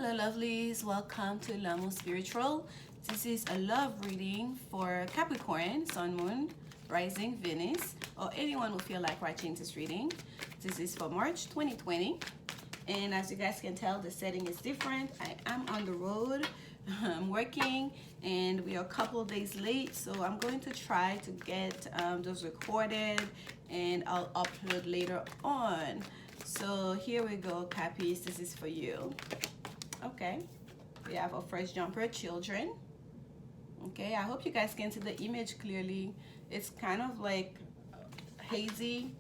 Hello lovelies, welcome to Lanmou Spiritual. This is a love reading for Capricorn, Sun, Moon, Rising, Venus, or anyone who feel like watching this reading. This is for March 2020, and as you guys can tell, the setting is different. I am on the road, I'm working, and we are a couple days late, so I'm going to try to get those recorded, and I'll upload later on. So here we go, Cappies, this is for you. Okay, we have our first jumper, children. Okay, I hope you guys can see the image clearly. It's kind of like hazy,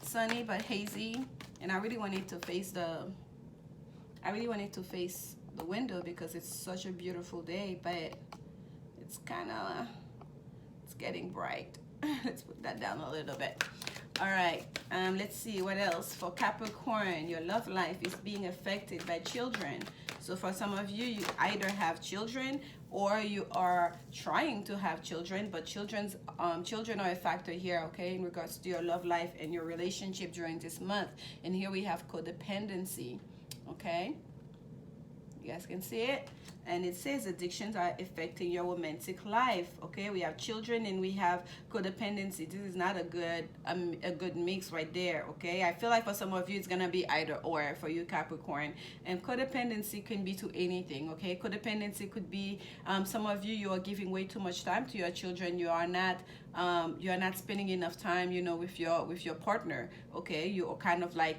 sunny but hazy, and I really wanted to face the window because it's such a beautiful day, but it's getting bright. Let's put that down a little bit. All right, let's see what else. For Capricorn, your love life is being affected by children. So for some of you, you either have children or you are trying to have children, but children are a factor here, okay, in regards to your love life and your relationship during this month. And here we have codependency, okay? You guys can see it. And it says addictions are affecting your romantic life. Okay, we have children and we have codependency. This is not a good mix right there. Okay, I feel like for some of you it's gonna be either or for you, Capricorn. And codependency can be to anything. Okay, codependency could be some of you are giving way too much time to your children. You are not spending enough time, you know, with your partner. Okay, you are kind of like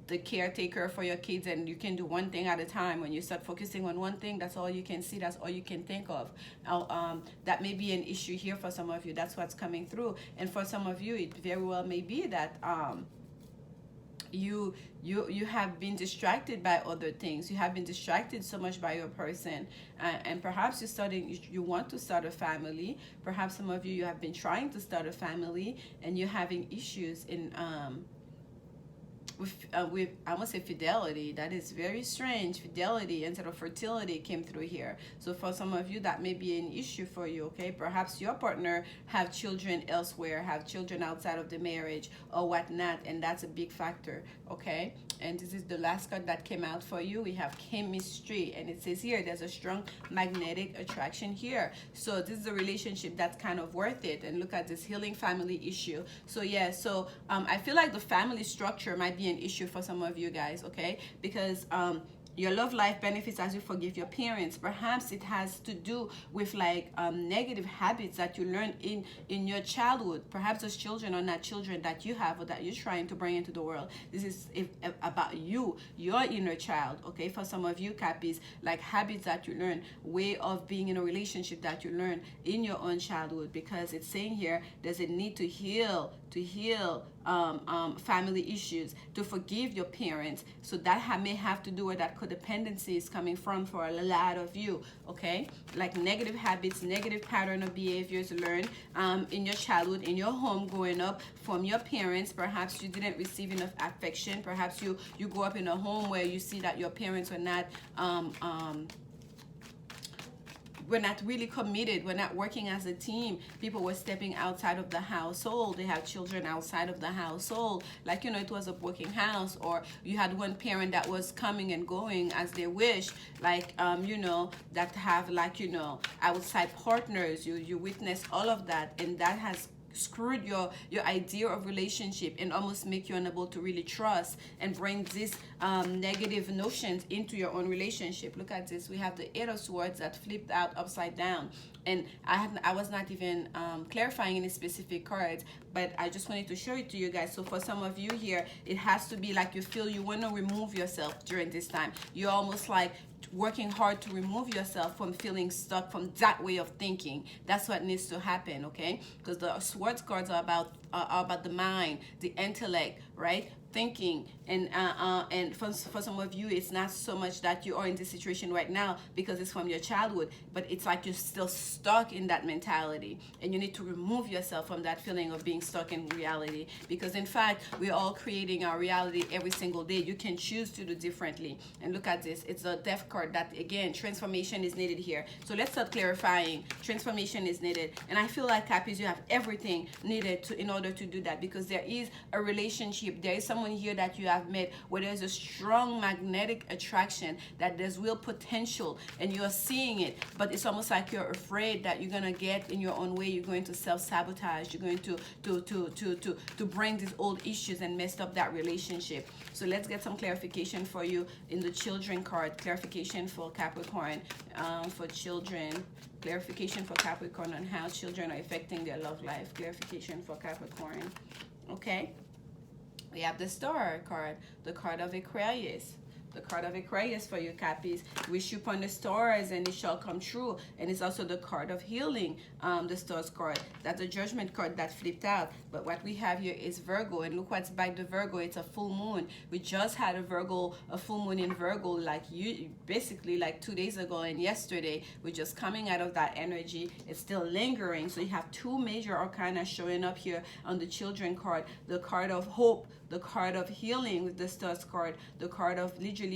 the caretaker for your kids, and you can do one thing at a time. When you start focusing on one thing, that's all you can see, that's all you can think of. That may be an issue here for some of you. That's what's coming through. And for some of you, it very well may be that you have been distracted by other things. You have been distracted so much by your person, and perhaps you want to start a family. Perhaps some of you have been trying to start a family and you're having issues in with I must say fidelity. That is very strange. Fidelity instead of fertility came through here. So for some of you, that may be an issue for you. Okay, perhaps your partner have children elsewhere, have children outside of the marriage or whatnot, and that's a big factor. Okay, and this is the last card that came out for you. We have chemistry, and it says here there's a strong magnetic attraction here. So this is a relationship that's kind of worth it. And look at this healing family issue. So yeah, so I feel like the family structure might be an issue for some of you guys, okay, because your love life benefits as you forgive your parents. Perhaps it has to do with like negative habits that you learned in your childhood. Perhaps those children are not children that you have or that you're trying to bring into the world. This is about you, your inner child, okay? For some of you, Cappies, like habits that you learn, way of being in a relationship that you learn in your own childhood, because it's saying here there's a need to heal family issues, to forgive your parents. So that may have to do with that codependency is coming from for a lot of you, okay? Like negative habits, negative pattern of behaviors learned in your childhood, in your home growing up from your parents. Perhaps you didn't receive enough affection. Perhaps you grew up in a home where you see that your parents are not we're not really committed. We're not working as a team. People were stepping outside of the household. They have children outside of the household. Like, you know, it was a working house, or you had one parent that was coming and going as they wish. Like, you know, that have like, you know, outside partners. You witness all of that, and that has screwed your idea of relationship and almost make you unable to really trust and bring these negative notions into your own relationship. Look at this. We have the Eight of Swords that flipped out upside down, and I was not even clarifying any specific cards, but I just wanted to show it to you guys. So for some of you here, it has to be like you feel you want to remove yourself during this time. You're almost like working hard to remove yourself from feeling stuck from that way of thinking. That's what needs to happen, okay? Because the swords cards are about the mind, the intellect, right? Thinking, and for some of you, it's not so much that you are in this situation right now because it's from your childhood, but it's like you're still stuck in that mentality, and you need to remove yourself from that feeling of being stuck in reality, because in fact we're all creating our reality every single day. You can choose to do differently. And look at this, it's a death card that again, transformation is needed here. So let's start clarifying. Transformation is needed, and I feel like, Cappies, you have everything needed in order to do that, because there is a relationship, there is someone someone here that you have met where there's a strong magnetic attraction, that there's real potential and you're seeing it, but it's almost like you're afraid that you're gonna get in your own way, you're going to self-sabotage, you're going to bring these old issues and mess up that relationship. So let's get some clarification for you in the children card. Clarification for Capricorn, for children. Clarification for Capricorn on how children are affecting their love life. Clarification for Capricorn. Okay. We have the Star card, the card of Aquarius. The card of Aquarius for you, Cappies. Wish you upon the stars and it shall come true. And it's also the card of healing, the stars card. That's the judgment card that flipped out. But what we have here is Virgo. And look what's back the Virgo. It's a full moon. We just had a full moon in Virgo, basically like 2 days ago and yesterday. We're just coming out of that energy. It's still lingering. So you have two major arcana showing up here on the children card. The card of hope, the card of healing with the stars card, the card of literally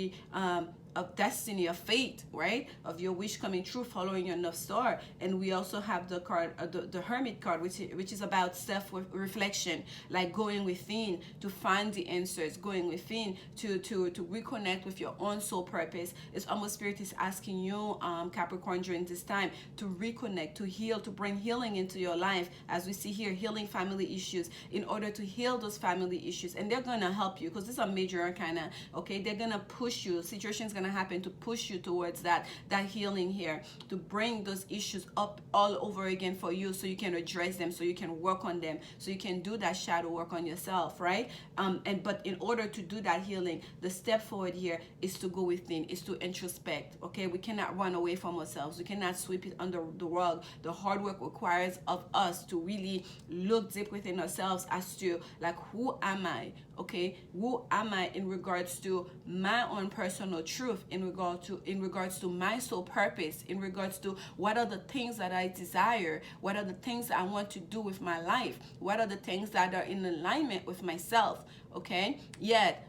of destiny, of fate, right? Of your wish coming true, following your North Star. And we also have the card, the Hermit card, which is about self-reflection, like going within to find the answers, going within to reconnect with your own soul purpose. It's almost Spirit is asking you, Capricorn, during this time to reconnect, to heal, to bring healing into your life. As we see here, healing family issues, in order to heal those family issues. And they're going to help you because this is a major arcana, okay? They're going to push you. Situation's going to happen to push you towards that healing here, to bring those issues up all over again for you, so you can address them, so you can work on them, so you can do that shadow work on yourself, right? But in order to do that healing, the step forward here is to go within, is to introspect, okay? We cannot run away from ourselves. We cannot sweep it under the rug. The hard work requires of us to really look deep within ourselves as to, like, who am I? Okay, who am I in regards to my own personal truth, in regards to my soul purpose, in regards to what are the things that I desire, what are the things I want to do with my life, what are the things that are in alignment with myself, okay? Yet,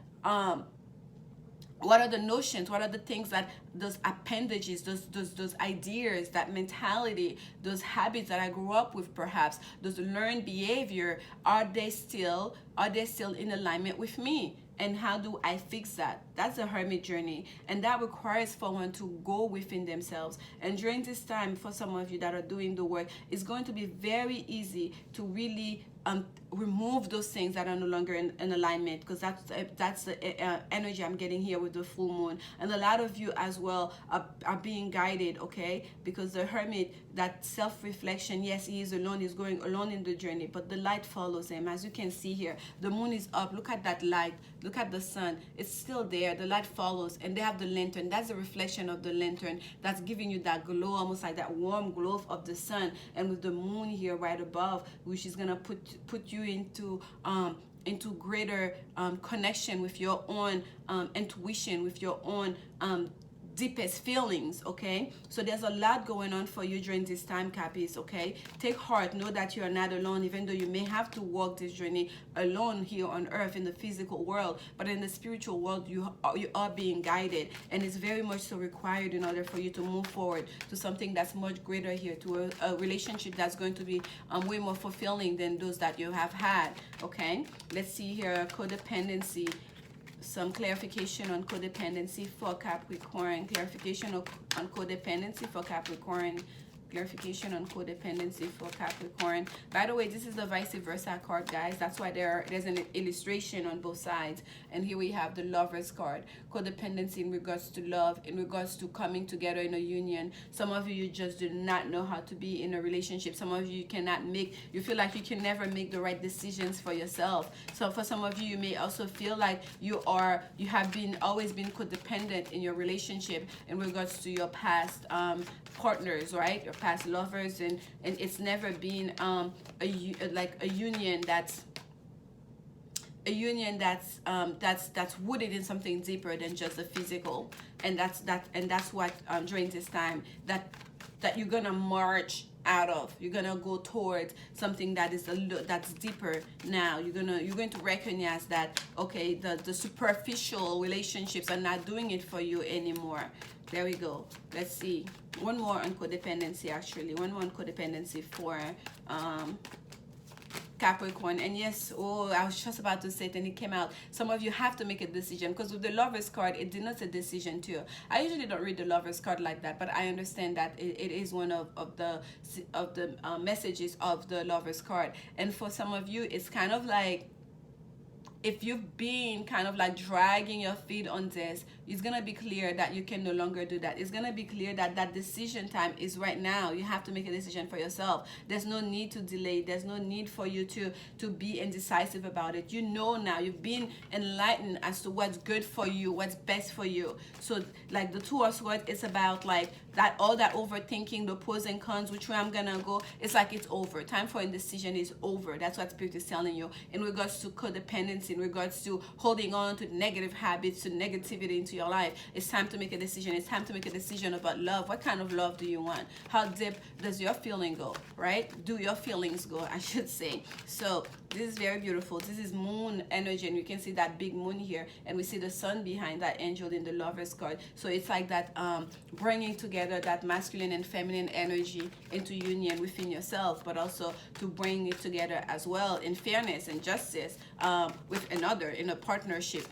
what are the notions, what are the things that those appendages, those ideas, that mentality, those habits that I grew up with, perhaps those learned behavior, are they still in alignment with me? And how do I fix that? That's a hermit journey, and that requires for one to go within themselves. And during this time, for some of you that are doing the work, it's going to be very easy to really remove those things that are no longer in alignment, because that's the energy I'm getting here with the full moon. And a lot of you as well are being guided, okay? Because the hermit, that self-reflection, yes, he is alone, he's going alone in the journey, but the light follows him. As you can see here, the moon is up. Look at that light. Look at the sun. It's still there. The light follows, and they have the lantern. That's a reflection of the lantern that's giving you that glow, almost like that warm glow of the sun. And with the moon here right above, which is gonna put you into greater connection with your own intuition, with your own deepest feelings, okay? So there's a lot going on for you during this time, Cappies, okay? Take heart, know that you are not alone, even though you may have to walk this journey alone here on earth in the physical world, but in the spiritual world, you are being guided, and it's very much so required in order for you to move forward to something that's much greater here, to a relationship that's going to be way more fulfilling than those that you have had, okay? Let's see here, codependency. Some clarification on codependency for Capricorn. Clarification on codependency for Capricorn. Clarification on codependency for Capricorn. By the way, this is the vice versa card, guys. That's why there's an illustration on both sides. And here we have the Lovers card. Codependency in regards to love, in regards to coming together in a union. Some of you just do not know how to be in a relationship. Some of you you feel like you can never make the right decisions for yourself. So for some of you, you may also feel like you have always been codependent in your relationship in regards to your past partners, right? Your past lovers, and it's never been a union that's rooted in something deeper than just the physical. And that's what during this time that you're gonna march out of. You're gonna go towards something that is that's deeper now. You're going to recognize that, okay, the superficial relationships are not doing it for you anymore. There we go. Let's see. One more on codependency, actually. One more on codependency for Capricorn. And yes, oh, I was just about to say it and it came out. Some of you have to make a decision, because with the Lovers card, it denotes a decision too. I usually don't read the Lovers card like that, but I understand that it is one of the messages of the Lovers card. And for some of you, it's kind of like, if you've been kind of like dragging your feet on this, it's going to be clear that you can no longer do that. It's going to be clear that that decision time is right now. You have to make a decision for yourself. There's no need to delay. There's no need for you to be indecisive about it. You know now. You've been enlightened as to what's good for you, what's best for you. So like the Two of Swords, it's about like that, all that overthinking, the pros and cons, which way I'm going to go. It's like it's over. Time for indecision is over. That's what Spirit is telling you in regards to codependency, in regards to holding on to negative habits, to negativity into your life. It's time to make a decision. It's time to make a decision about love. What kind of love do you want? How deep does your feeling go, right? Do your feelings go, I should say. So this is very beautiful. This is moon energy, and you can see that big moon here, and we see the sun behind that angel in the Lovers card. So it's like that bringing together that masculine and feminine energy into union within yourself, but also to bring it together as well in fairness and justice with another, in a partnership.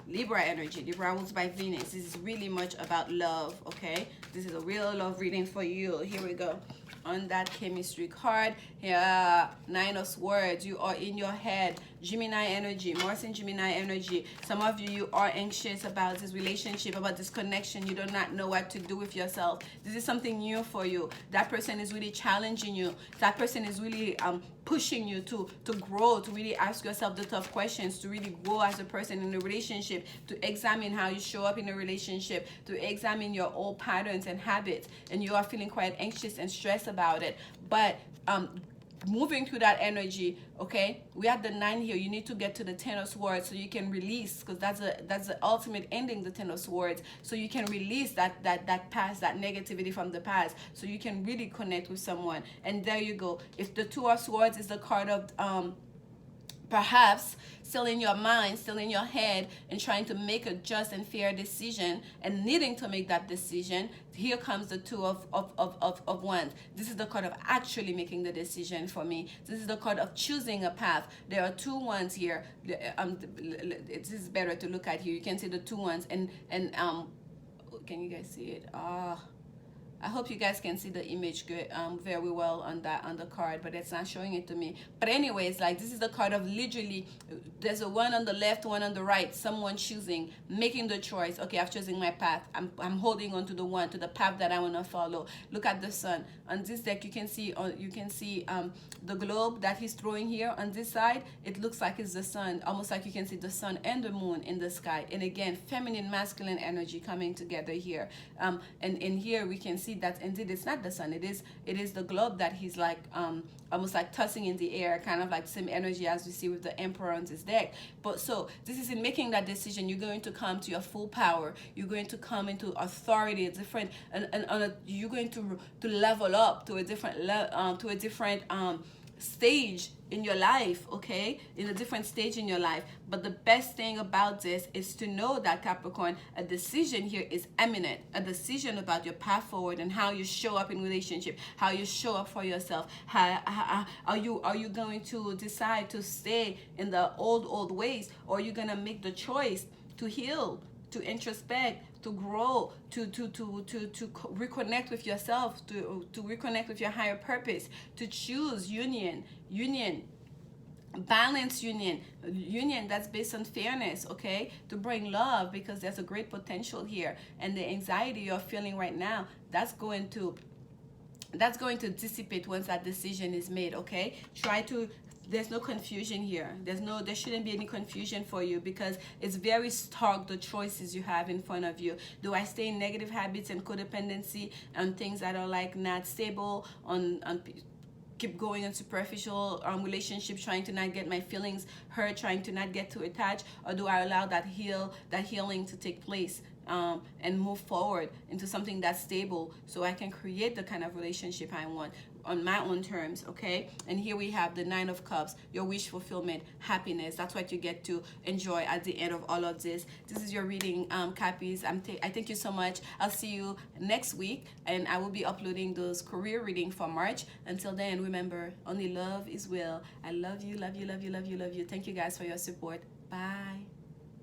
Libra energy, Libra rules by Venus. This is really much about love, okay? This is a real love reading for you. Here we go. On that chemistry card, here, Nine of Swords, you are in your head. Gemini energy, Mars and Gemini energy. Some of you, you are anxious about this relationship, about this connection. You do not know what to do with yourself. This is something new for you. That person is really challenging you. That person is really pushing you to grow, to really ask yourself the tough questions, to really grow as a person in a relationship, to examine how you show up in a relationship, to examine your old patterns and habits. And you are feeling quite anxious and stressed about it. But moving through that energy, okay, we have the 9 here. You need to get to the 10 of Swords so you can release, because that's the ultimate ending, the 10 of Swords, so you can release that past, that negativity from the past, so you can really connect with someone. And there you go. If the Two of Swords is the card of perhaps still in your mind, still in your head, and trying to make a just and fair decision and needing to make that decision, here comes the Two of Wands. This is the card of actually making the decision for me. This is the card of choosing a path. There are 2 wands here. This is better to look at here. You can see the 2 wands, and can you guys see it? I hope you guys can see the image good, very well on the card, but it's not showing it to me. But anyways, like, this is the card of literally, there's a one on the left, one on the right, someone choosing, making the choice. Okay, I've chosen my path. I'm holding on to the one, to the path that I want to follow. Look at the sun. On this deck, you can see the globe that he's throwing here on this side. It looks like it's the sun, almost like you can see the sun and the moon in the sky. And again, feminine, masculine energy coming together here. And in here we can see that indeed it's not the sun, it is the globe that he's like almost like tossing in the air, kind of like the same energy as we see with the Emperor on this deck. But so this is in making that decision, you're going to come to your full power, you're going to come into authority, different, and you're going to level up to a different stage in your life, okay, in a different stage in your life. But the best thing about this is to know that, Capricorn, a decision here is imminent, a decision about your path forward and how you show up in relationship, how you show up for yourself. How are you going to decide to stay in the old ways, or are you gonna make the choice to heal, to introspect, to grow, to reconnect with yourself, to reconnect with your higher purpose, to choose union, balance union that's based on fairness, okay, to bring love, because there's a great potential here. And the anxiety you're feeling right now, that's going to dissipate once that decision is made, okay? There's no confusion here. There shouldn't be any confusion for you, because it's very stark, the choices you have in front of you. Do I stay in negative habits and codependency and things that are like not stable, keep going on superficial relationships, trying to not get my feelings hurt, trying to not get too attached, or do I allow that healing to take place and move forward into something that's stable, so I can create the kind of relationship I want? on my own terms, okay? And here we have the Nine of Cups, your wish fulfillment, happiness. That's what you get to enjoy at the end of all of this. This is your reading, Cappies. I thank you so much. I'll see you next week, and I will be uploading those career reading for March. Until then, remember, only love is will. I love you, love you, love you, love you, love you. Thank you guys for your support. Bye.